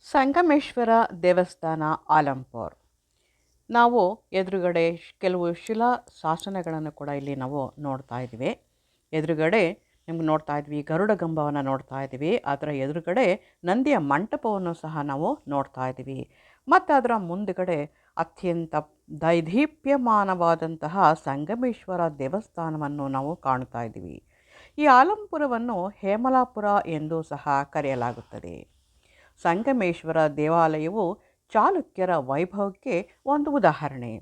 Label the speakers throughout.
Speaker 1: ಸಂಗಮೇಶ್ವರ ದೇವಸ್ಥಾನ ಆಲಂಪುರ್. ನಾವು ಎದುರುಗಡೆ ಕೆಲವು ಶಿಲಾ ಶಾಸನಗಳನ್ನು ಕೂಡ ಇಲ್ಲಿ ನಾವು ನೋಡ್ತಾ ಇದ್ದೀವಿ. ಎದುರುಗಡೆ ನಿಮ್ಗೆ ನೋಡ್ತಾ ಇದ್ವಿ ಗರುಡ ಗಂಬವನ್ನು ನೋಡ್ತಾ ಇದ್ದೀವಿ. ಅದರ ಎದುರುಗಡೆ ನಂದಿಯ ಮಂಟಪವನ್ನು ಸಹ ನಾವು ನೋಡ್ತಾ ಇದ್ದೀವಿ. ಮತ್ತು ಅದರ ಮುಂದುಗಡೆ ಅತ್ಯಂತ ದೈದೀಪ್ಯಮಾನವಾದಂತಹ ಸಂಗಮೇಶ್ವರ ದೇವಸ್ಥಾನವನ್ನು ನಾವು ಕಾಣ್ತಾ ಇದ್ದೀವಿ. ಈ ಆಲಂಪುರವನ್ನು ಹೇಮಲಾಪುರ ಎಂದು ಸಹ ಕರೆಯಲಾಗುತ್ತದೆ. ಸಂಗಮೇಶ್ವರ ದೇವಾಲಯವು ಚಾಲುಕ್ಯರ ವೈಭವಕ್ಕೆ ಒಂದು ಉದಾಹರಣೆ.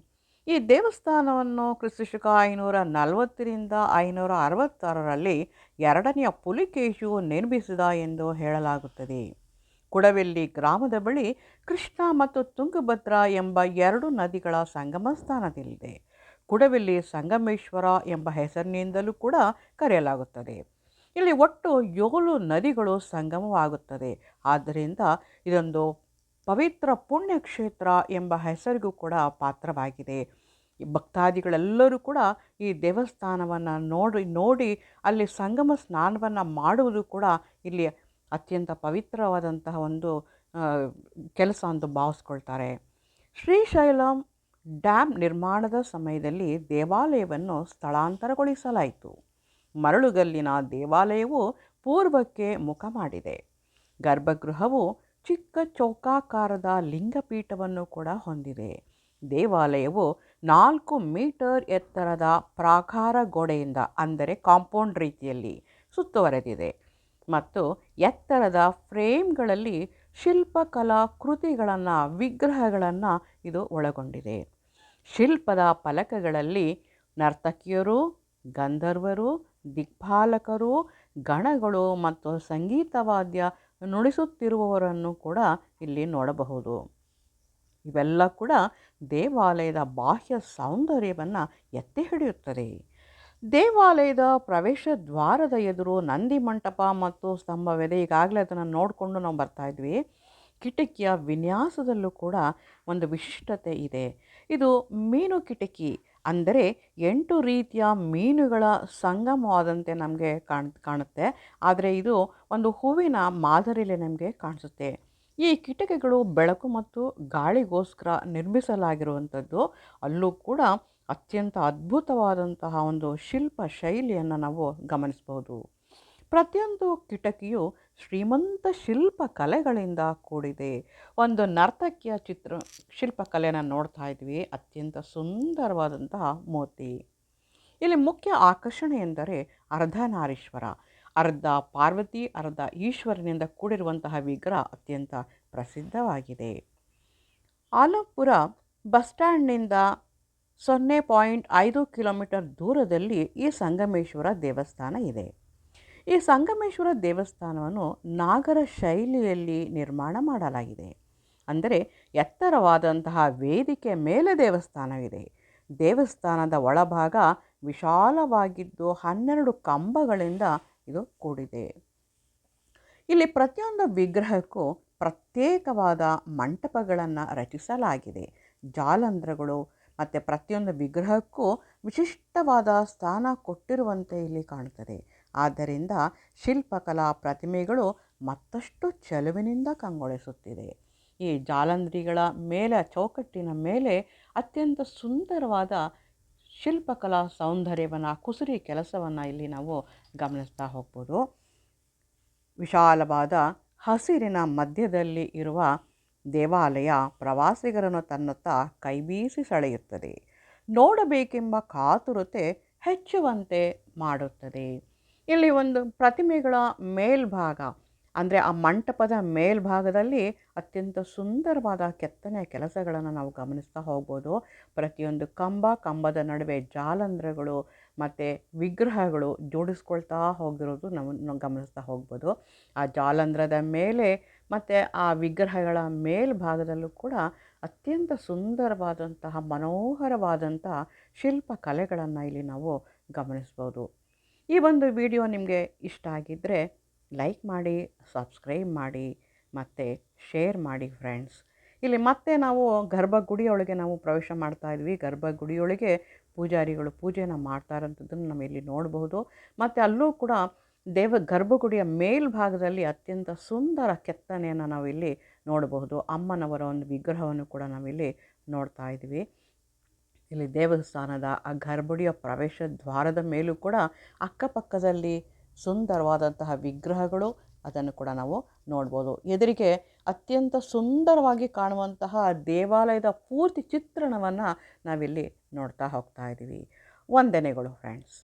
Speaker 1: ಈ ದೇವಸ್ಥಾನವನ್ನು ಕ್ರಿಸ್ತಶಕ 540ರಿಂದ 566ರಲ್ಲಿ ಎರಡನೆಯ ಪುಲಿಕೇಶಿಯು ನಿರ್ಮಿಸಿದ ಎಂದು ಹೇಳಲಾಗುತ್ತದೆ. ಕುಡವೆಲ್ಲಿ ಗ್ರಾಮದ ಬಳಿ ಕೃಷ್ಣ ಮತ್ತು ತುಂಗಭದ್ರಾ ಎಂಬ ಎರಡು ನದಿಗಳ ಸಂಗಮ ಸ್ಥಾನದಲ್ಲಿದೆ. ಕುಡವೆಲ್ಲಿ ಸಂಗಮೇಶ್ವರ ಎಂಬ ಹೆಸರಿನಿಂದಲೂ ಕೂಡ ಕರೆಯಲಾಗುತ್ತದೆ. ಇಲ್ಲಿ ಒಟ್ಟು 7 ನದಿಗಳು ಸಂಗಮವಾಗುತ್ತದೆ. ಆದ್ದರಿಂದ ಇದೊಂದು ಪವಿತ್ರ ಪುಣ್ಯಕ್ಷೇತ್ರ ಎಂಬ ಹೆಸರಿಗೂ ಕೂಡ ಪಾತ್ರವಾಗಿದೆ. ಈ ಭಕ್ತಾದಿಗಳೆಲ್ಲರೂ ಕೂಡ ಈ ದೇವಸ್ಥಾನವನ್ನು ನೋಡಿ ಅಲ್ಲಿ ಸಂಗಮ ಸ್ನಾನವನ್ನು ಮಾಡುವುದು ಕೂಡ ಇಲ್ಲಿ ಅತ್ಯಂತ ಪವಿತ್ರವಾದಂತಹ ಒಂದು ಕೆಲಸ ಅಂತ ಭಾವಿಸ್ಕೊಳ್ತಾರೆ. ಶ್ರೀಶೈಲಂ ಡ್ಯಾಮ್ ನಿರ್ಮಾಣದ ಸಮಯದಲ್ಲಿ ದೇವಾಲಯವನ್ನು ಸ್ಥಳಾಂತರಗೊಳಿಸಲಾಯಿತು. ಮರಳುಗಲ್ಲಿನ ದೇವಾಲಯವು ಪೂರ್ವಕ್ಕೆ ಮುಖ ಮಾಡಿದೆ. ಗರ್ಭಗೃಹವು ಚಿಕ್ಕ ಚೌಕಾಕಾರದ ಲಿಂಗಪೀಠವನ್ನು ಕೂಡ ಹೊಂದಿದೆ. ದೇವಾಲಯವು 4 ಮೀಟರ್ ಎತ್ತರದ ಪ್ರಾಕಾರ ಗೋಡೆಯಿಂದ ಅಂದರೆ ಕಾಂಪೌಂಡ್ ರೀತಿಯಲ್ಲಿ ಸುತ್ತುವರೆದಿದೆ ಮತ್ತು ಎತ್ತರದ ಫ್ರೇಮ್ಗಳಲ್ಲಿ ಶಿಲ್ಪಕಲಾ ಕೃತಿಗಳನ್ನು ವಿಗ್ರಹಗಳನ್ನು ಇದು ಒಳಗೊಂಡಿದೆ. ಶಿಲ್ಪದ ಫಲಕಗಳಲ್ಲಿ ನರ್ತಕಿಯರು, ಗಂಧರ್ವರು, ದಿಕ್ಪಾಲಕರು, ಗಣಗಳು ಮತ್ತು ಸಂಗೀತವಾದ್ಯ ನುಡಿಸುತ್ತಿರುವವರನ್ನು ಕೂಡ ಇಲ್ಲಿ ನೋಡಬಹುದು. ಇವೆಲ್ಲ ಕೂಡ ದೇವಾಲಯದ ಬಾಹ್ಯ ಸೌಂದರ್ಯವನ್ನು ಎತ್ತಿ ಹಿಡಿಯುತ್ತದೆ. ದೇವಾಲಯದ ಪ್ರವೇಶ ದ್ವಾರದ ಎದುರು ನಂದಿ ಮಂಟಪ ಮತ್ತು ಸ್ತಂಭವಿದೆ. ಈಗಾಗಲೇ ಅದನ್ನು ನೋಡಿಕೊಂಡು ನಾವು ಬರ್ತಾ ಇದ್ವಿ. ಕಿಟಕಿಯ ವಿನ್ಯಾಸದಲ್ಲೂ ಕೂಡ ಒಂದು ವಿಶಿಷ್ಟತೆ ಇದೆ. ಇದು ಮೀನು ಕಿಟಕಿ ಅಂದರೆ 8 ರೀತಿಯ ಮೀನುಗಳ ಸಂಗಮವಾದಂತೆ ನಮಗೆ ಕಾಣುತ್ತೆ. ಆದರೆ ಇದು ಒಂದು ಹೂವಿನ ಮಾದರಿಯಲ್ಲಿ ನಮಗೆ ಕಾಣಿಸುತ್ತೆ. ಈ ಕಿಟಕಿಗಳು ಬೆಳಕು ಮತ್ತು ಗಾಳಿಗೋಸ್ಕರ ನಿರ್ಮಿಸಲಾಗಿರುವಂಥದ್ದು. ಅಲ್ಲೂ ಕೂಡ ಅತ್ಯಂತ ಅದ್ಭುತವಾದಂತಹ ಒಂದು ಶಿಲ್ಪ ಶೈಲಿಯನ್ನು ನಾವು ಗಮನಿಸ್ಬೋದು. ಪ್ರತಿಯೊಂದು ಕಿಟಕಿಯು ಶ್ರೀಮಂತ ಶಿಲ್ಪಕಲೆಗಳಿಂದ ಕೂಡಿದೆ. ಒಂದು ನರ್ತಕಿಯ ಶಿಲ್ಪಕಲೆಯನ್ನು ನೋಡ್ತಾ ಇದ್ವಿ. ಅತ್ಯಂತ ಸುಂದರವಾದಂತಹ ಮೂರ್ತಿ. ಇಲ್ಲಿ ಮುಖ್ಯ ಆಕರ್ಷಣೆ ಎಂದರೆ ಅರ್ಧನಾರೀಶ್ವರ, ಅರ್ಧ ಪಾರ್ವತಿ ಅರ್ಧ ಈಶ್ವರನಿಂದ ಕೂಡಿರುವಂತಹ ವಿಗ್ರಹ ಅತ್ಯಂತ ಪ್ರಸಿದ್ಧವಾಗಿದೆ. ಆಲಂಪುರ ಬಸ್ ಸ್ಟ್ಯಾಂಡ್ನಿಂದ 0.5 ಕಿಲೋಮೀಟರ್ ದೂರದಲ್ಲಿ ಈ ಸಂಗಮೇಶ್ವರ ದೇವಸ್ಥಾನ ಇದೆ. ಈ ಸಂಗಮೇಶ್ವರ ದೇವಸ್ಥಾನವನ್ನು ನಾಗರ ಶೈಲಿಯಲ್ಲಿ ನಿರ್ಮಾಣ ಮಾಡಲಾಗಿದೆ. ಅಂದರೆ ಎತ್ತರವಾದಂತಹ ವೇದಿಕೆ ಮೇಲೆ ದೇವಸ್ಥಾನವಿದೆ. ದೇವಸ್ಥಾನದ ಒಳಭಾಗ ವಿಶಾಲವಾಗಿದ್ದು 12 ಕಂಬಗಳಿಂದ ಇದು ಕೂಡಿದೆ. ಇಲ್ಲಿ ಪ್ರತಿಯೊಂದು ವಿಗ್ರಹಕ್ಕೂ ಪ್ರತ್ಯೇಕವಾದ ಮಂಟಪಗಳನ್ನು ರಚಿಸಲಾಗಿದೆ. ಜಾಲಂಧ್ರಗಳು ಮತ್ತು ಪ್ರತಿಯೊಂದು ವಿಗ್ರಹಕ್ಕೂ ವಿಶಿಷ್ಟವಾದ ಸ್ಥಾನ ಕೊಟ್ಟಿರುವಂತೆ ಇಲ್ಲಿ ಕಾಣುತ್ತದೆ. ಆದ್ದರಿಂದ ಶಿಲ್ಪಕಲಾ ಪ್ರತಿಮೆಗಳು ಮತ್ತಷ್ಟು ಚೆಲುವಿನಿಂದ ಕಂಗೊಳಿಸುತ್ತಿದೆ. ಈ ಜಾಲಂಧ್ರಿಗಳ ಮೇಲೆ ಚೌಕಟ್ಟಿನ ಮೇಲೆ ಅತ್ಯಂತ ಸುಂದರವಾದ ಶಿಲ್ಪಕಲಾ ಸೌಂದರ್ಯವನ್ನು ಕುಸುರಿ ಕೆಲಸವನ್ನು ಇಲ್ಲಿ ನಾವು ಗಮನಿಸ್ತಾ ಹೋಗ್ಬೋದು. ವಿಶಾಲವಾದ ಹಸಿರಿನ ಮಧ್ಯದಲ್ಲಿ ಇರುವ ದೇವಾಲಯ ಪ್ರವಾಸಿಗರನ್ನು ತನ್ನತ್ತ ಕೈಬೀಸಿ ಸೆಳೆಯುತ್ತದೆ. ನೋಡಬೇಕೆಂಬ ಕಾತುರತೆ ಹೆಚ್ಚುವಂತೆ ಮಾಡುತ್ತದೆ. ಇಲ್ಲಿ ಒಂದು ಪ್ರತಿಮೆಗಳ ಮೇಲ್ಭಾಗ ಅಂದರೆ ಆ ಮಂಟಪದ ಮೇಲ್ಭಾಗದಲ್ಲಿ ಅತ್ಯಂತ ಸುಂದರವಾದ ಕೆತ್ತನೆಯ ಕೆಲಸಗಳನ್ನು ನಾವು ಗಮನಿಸ್ತಾ ಹೋಗ್ಬೋದು. ಪ್ರತಿಯೊಂದು ಕಂಬದ ನಡುವೆ ಜಾಲಂಧ್ರಗಳು ಮತ್ತು ವಿಗ್ರಹಗಳು ಜೋಡಿಸ್ಕೊಳ್ತಾ ಹೋಗಿರೋದು ನಾವು ಗಮನಿಸ್ತಾ ಹೋಗ್ಬೋದು. ಆ ಜಾಲಂಧ್ರದ ಮೇಲೆ ಮತ್ತು ಆ ವಿಗ್ರಹಗಳ ಮೇಲ್ಭಾಗದಲ್ಲೂ ಕೂಡ ಅತ್ಯಂತ ಸುಂದರವಾದಂತಹ ಮನೋಹರವಾದಂತಹ ಶಿಲ್ಪಕಲೆಗಳನ್ನು ಇಲ್ಲಿ ನಾವು ಗಮನಿಸ್ಬೋದು. ಈ ಒಂದು ವಿಡಿಯೋ ನಿಮಗೆ ಇಷ್ಟ ಆಗಿದ್ದರೆ ಲೈಕ್ ಮಾಡಿ, ಸಬ್ಸ್ಕ್ರೈಬ್ ಮಾಡಿ ಮತ್ತು ಶೇರ್ ಮಾಡಿ ಫ್ರೆಂಡ್ಸ್. ಇಲ್ಲಿ ಮತ್ತೆ ನಾವು ಗರ್ಭಗುಡಿಯೊಳಗೆ ನಾವು ಪ್ರವೇಶ ಮಾಡ್ತಾ ಇದ್ವಿ. ಗರ್ಭಗುಡಿಯೊಳಗೆ ಪೂಜಾರಿಗಳು ಪೂಜೆನ ಮಾಡ್ತಾ ಇರೋಂಥದ್ದನ್ನು ನಾವು ಇಲ್ಲಿ ನೋಡಬಹುದು. ಮತ್ತು ಅಲ್ಲೂ ಕೂಡ ಗರ್ಭಗುಡಿಯ ಮೇಲ್ಭಾಗದಲ್ಲಿ ಅತ್ಯಂತ ಸುಂದರ ಕೆತ್ತನೆಯನ್ನು ನಾವಿಲ್ಲಿ ನೋಡಬಹುದು. ಅಮ್ಮನವರ ಒಂದು ವಿಗ್ರಹವನ್ನು ಕೂಡ ನಾವಿಲ್ಲಿ ನೋಡ್ತಾ ಇದ್ದೀವಿ. ಇಲ್ಲಿ ದೇವಸ್ಥಾನದ ಆ ಗರ್ಭಗುಡಿಯ ಪ್ರವೇಶ ದ್ವಾರದ ಮೇಲೂ ಕೂಡ ಅಕ್ಕಪಕ್ಕದಲ್ಲಿ ಸುಂದರವಾದಂತಹ ವಿಗ್ರಹಗಳು ಅದನ್ನು ಕೂಡ ನಾವು ನೋಡ್ಬೋದು. ಎದುರಿಗೆ ಅತ್ಯಂತ ಸುಂದರವಾಗಿ ಕಾಣುವಂತಹ ದೇವಾಲಯದ ಪೂರ್ತಿ ಚಿತ್ರಣವನ್ನು ನಾವಿಲ್ಲಿ ನೋಡ್ತಾ ಹೋಗ್ತಾ ಇದ್ದೀವಿ. ವಂದನೆಗಳು ಫ್ರೆಂಡ್ಸ್.